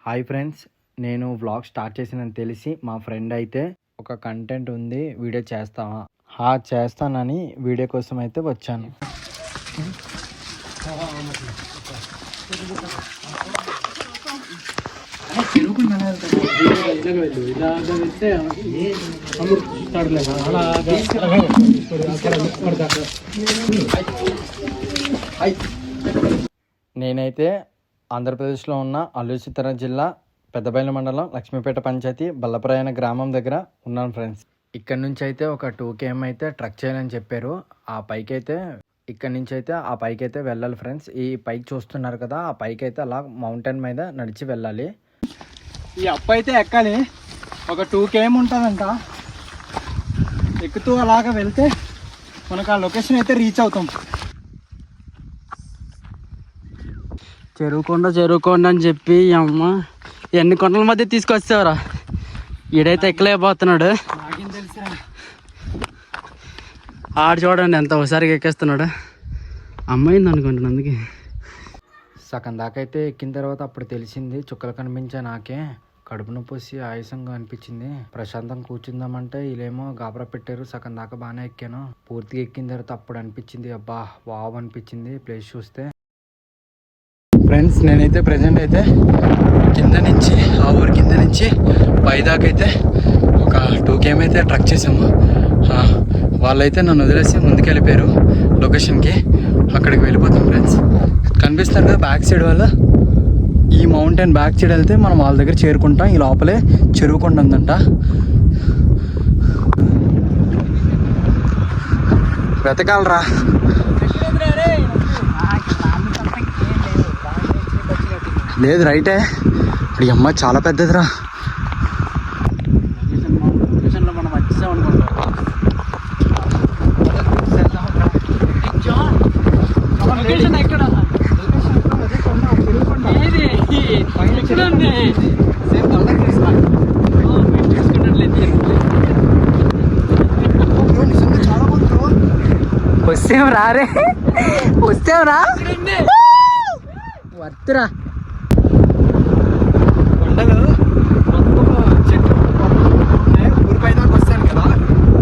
Hi friends, నేను vlog start చేసినని తెలిసి మా ఫ్రెండ్ అయితే ఒక కంటెంట్ ఉంది, వీడియో చేస్తావా? చేస్తానని వీడియో కోసం అయితే వచ్చాను. నేనైతే ఆంధ్రప్రదేశ్లో ఉన్న అల్లూరి సీతారామరాజు జిల్లా పెద్దబయలు మండలం లక్ష్మీపేట పంచాయతీ బల్లప్రాయణ గ్రామం దగ్గర ఉన్నాను ఫ్రెండ్స్. ఇక్కడ నుంచి అయితే ఒక 2 km అయితే ట్రక్ చేయాలని చెప్పారు. ఆ పైకి అయితే ఇక్కడ నుంచి అయితే ఆ పైకి అయితే వెళ్ళాలి ఫ్రెండ్స్. ఈ పైకి చూస్తున్నారు కదా, ఆ పైకి అయితే అలా మౌంటైన్ మీద నడిచి వెళ్ళాలి. ఈ అప్ అయితే ఎక్కాలి, ఒక 2 km ఉంటుందంట. ఎక్కుతూ అలాగా వెళ్తే మనకు ఆ లొకేషన్ అయితే రీచ్ అవుతాం. చెరువుకొండ అని చెప్పి అమ్మ ఎన్ని కొండల మధ్య తీసుకొచ్చావరా. ఈడైతే ఎక్కలేకపోతున్నాడు. నాకేం తెలుసురా, ఆడు చూడండి ఎంత ఒకసారిగా ఎక్కేస్తున్నాడు. అమ్మాయింది అనుకుంటాను అందుకే. సగం దాకా అయితే ఎక్కిన తర్వాత అప్పుడు తెలిసింది, చుక్కలు కనిపించా నాకే. కడుపు నొప్పి వచ్చి ఆయాసంగా అనిపించింది. ప్రశాంతం కూర్చుందామంటే వీళ్ళేమో గాబరా పెట్టారు. సగం దాకా బాగానే ఎక్కాను. పూర్తిగా ఎక్కిన తర్వాత అప్పుడు అనిపించింది, అబ్బా వావ్ అనిపించింది ప్లేస్ చూస్తే. ఫ్రెండ్స్, నేనైతే ప్రజెంట్ అయితే కింద నుంచి ఆ ఊరి కింద నుంచి పైదాకా అయితే ఒక 2 km అయితే ట్రక్ చేసాము. వాళ్ళైతే నన్ను వదిలేసి ముందుకు వెళ్ళిపోయారు లొకేషన్కి. అక్కడికి వెళ్ళిపోతాం ఫ్రెండ్స్. కనిపిస్తారు కదా బ్యాక్ సైడ్ వాళ్ళు. ఈ మౌంటైన్ బ్యాక్ సైడ్ వెళ్తే మనం వాళ్ళ దగ్గర చేరుకుంటాం. ఈ లోపలే చెరువుకొండ ఉందంట. వెతకాలరా. లేదు రైటే. ఇప్పుడు అమ్మ చాలా పెద్దదిరా. మనం వచ్చేసాం అనుకుంటాం. వస్తేం రారే, వస్తేం రా, వర్తురా. కొండలు చెట్టు ఊరి పై దాకా వస్తాను కదా.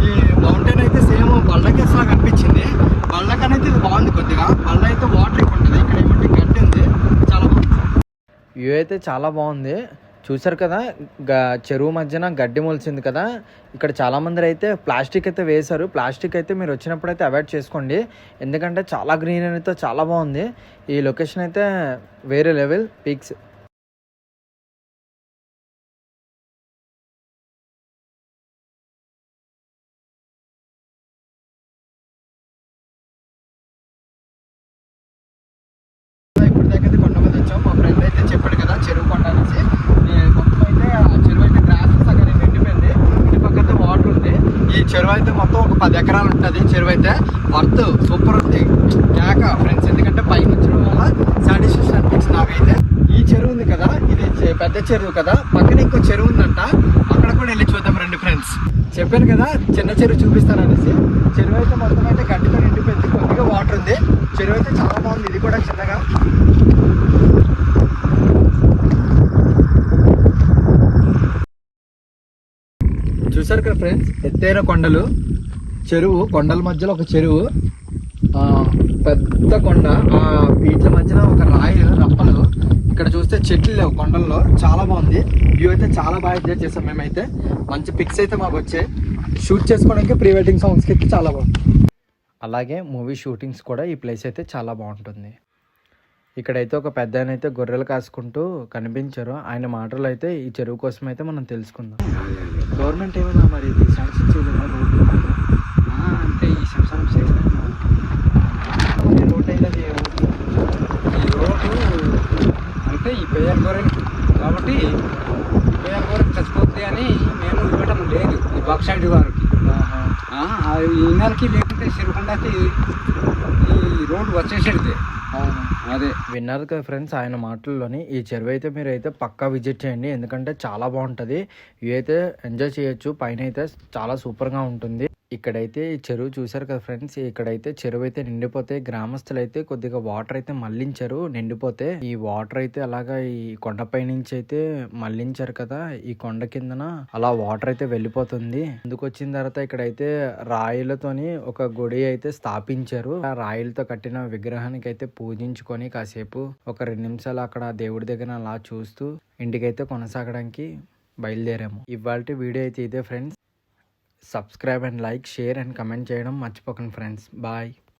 ఈ మౌంటైన్ అయితే సేమ్ బళ్ళకేస్ లాగా అనిపించింది. బళ్ళకనైతే ఇది బాగుంది కొద్దిగా. బళ్ళ అయితే వాటర్ ఎక్కువ ఉంటుంది. ఇక్కడ ఏమంటే గడ్డి ఉంది, చాలా బాగుంది. వ్యూ అయితే చాలా బాగుంది. చూసారు కదా, చెరువు మధ్యన గడ్డి మొలిచింది కదా. ఇక్కడ చాలామంది అయితే ప్లాస్టిక్ అయితే వేశారు. ప్లాస్టిక్ అయితే మీరు వచ్చినప్పుడు అయితే అవాయిడ్ చేసుకోండి, ఎందుకంటే చాలా గ్రీనరీతో చాలా బాగుంది. ఈ లొకేషన్ అయితే వేరే లెవెల్ పీక్స్. ఇప్పుడు దగ్గర కొండ మీద వచ్చాం. మా ఫ్రెండ్ అయితే చెప్పాడు కదా చెరువు కొండ అనేసి. మొత్తం అయితే ఆ చెరువు అయితే గ్రాస్ సగం నిండిపోయింది. ఇటు పక్క అయితే వాటర్ ఉంది. ఈ చెరువు అయితే మొత్తం ఒక 10 ఎకరాలు ఉంటుంది. చెరువు అయితే వర్త్ సూపర్ ఉంది కేక ఫ్రెండ్స్. ఎందుకంటే పైకి వచ్చడం వల్ల సాటిస్ఫాక్షన్ అనిపించింది నాకైతే. ఈ చెరువు ఉంది కదా, ఇది పెద్ద చెరువు కదా. పక్కన ఇంకో చెరువు ఉందంట, అక్కడ కూడా వెళ్ళి చూద్దాం రండి ఫ్రెండ్స్. చెప్పాను కదా చిన్న చెరువు చూపిస్తాననేసి. చెరువు అయితే మొత్తం అయితే గడ్డితో నిండిపోయింది. కొద్దిగా వాటర్ ఉంది. చెరువు అయితే చాలా బాగుంది. ఇది కూడా చిన్నగా. చూసారు కదా ఫ్రెండ్స్, ఎత్తైన కొండలు, చెరువు, కొండల మధ్యలో ఒక చెరువు, పెద్ద కొండ, ఆ వీటి మధ్యన ఒక రాయి రప్పలు. ఇక్కడ చూస్తే చెట్లు లేవు కొండల్లో. చాలా బాగుంది వ్యూ అయితే. చాలా బాగా ఎంజాయ్ చేసాం మేమైతే. మంచి పిక్స్ అయితే మాకు వచ్చాయి. షూట్ చేసుకోవడానికి ప్రీ వెడ్డింగ్ సాంగ్స్కి అయితే చాలా బాగుంది. అలాగే మూవీ షూటింగ్స్ కూడా ఈ ప్లేస్ అయితే చాలా బాగుంటుంది. ఇక్కడైతే ఒక పెద్ద ఆయన అయితే గొర్రెలు కాసుకుంటూ కనిపించారు. ఆయన మాటలు అయితే ఈ చెరువు కోసం అయితే మనం తెలుసుకుందాం. గవర్నమెంట్ ఏమైనా మరి ఇది శాంక్షన్ చేయలేదా రోడ్డు? అంటే ఈ సంవత్సరం చేయలేదు. రోడ్ అయితే ఈ రోడ్డు అంటే ఈ పేరు గోరెం కాబట్టి పేరు గోరెం చచ్చిపోతుంది అని మేము ఇవ్వటం లేదు ఈ బాక్ సైడ్ వారికి. ఈనానికి లేకుంటే సిరుకొండకి ఈ రోడ్డు వచ్చేసేది. అదే విన్నారు కదా ఫ్రెండ్స్ ఆయన మాటల్లోని. ఈ చెరువు అయితే మీరు అయితే పక్కా విజిట్ చేయండి, ఎందుకంటే చాలా బాగుంటుంది. వ్యూ అయితే ఎంజాయ్ చేయొచ్చు. పైన అయితే చాలా సూపర్గా ఉంటుంది. ఇక్కడైతే ఈ చెరువు చూసారు కదా ఫ్రెండ్స్, ఇక్కడైతే చెరువు అయితే నిండిపోతే గ్రామస్తులు అయితే కొద్దిగా వాటర్ అయితే మళ్లించారు నిండిపోతే. ఈ వాటర్ అయితే అలాగా ఈ కొండపై నుంచి అయితే మళ్లించారు కదా, ఈ కొండ కిందన అలా వాటర్ అయితే వెళ్ళిపోతుంది. ముందుకు వచ్చిన తర్వాత ఇక్కడైతే రాయిలతోని ఒక గుడి అయితే స్థాపించారు. ఆ రాయిలతో కట్టిన విగ్రహానికి అయితే పూజించుకొని కాసేపు ఒక 2 నిమిషాలు అక్కడ దేవుడి దగ్గర అలా చూస్తూ ఇంటికైతే కొనసాగడానికి బయలుదేరాము. ఇవాల్టి వీడియో అయితే ఇదే friends. Subscribe and like, share and comment చేయడం మర్చిపోకండి ఫ్రెండ్స్. బాయ్.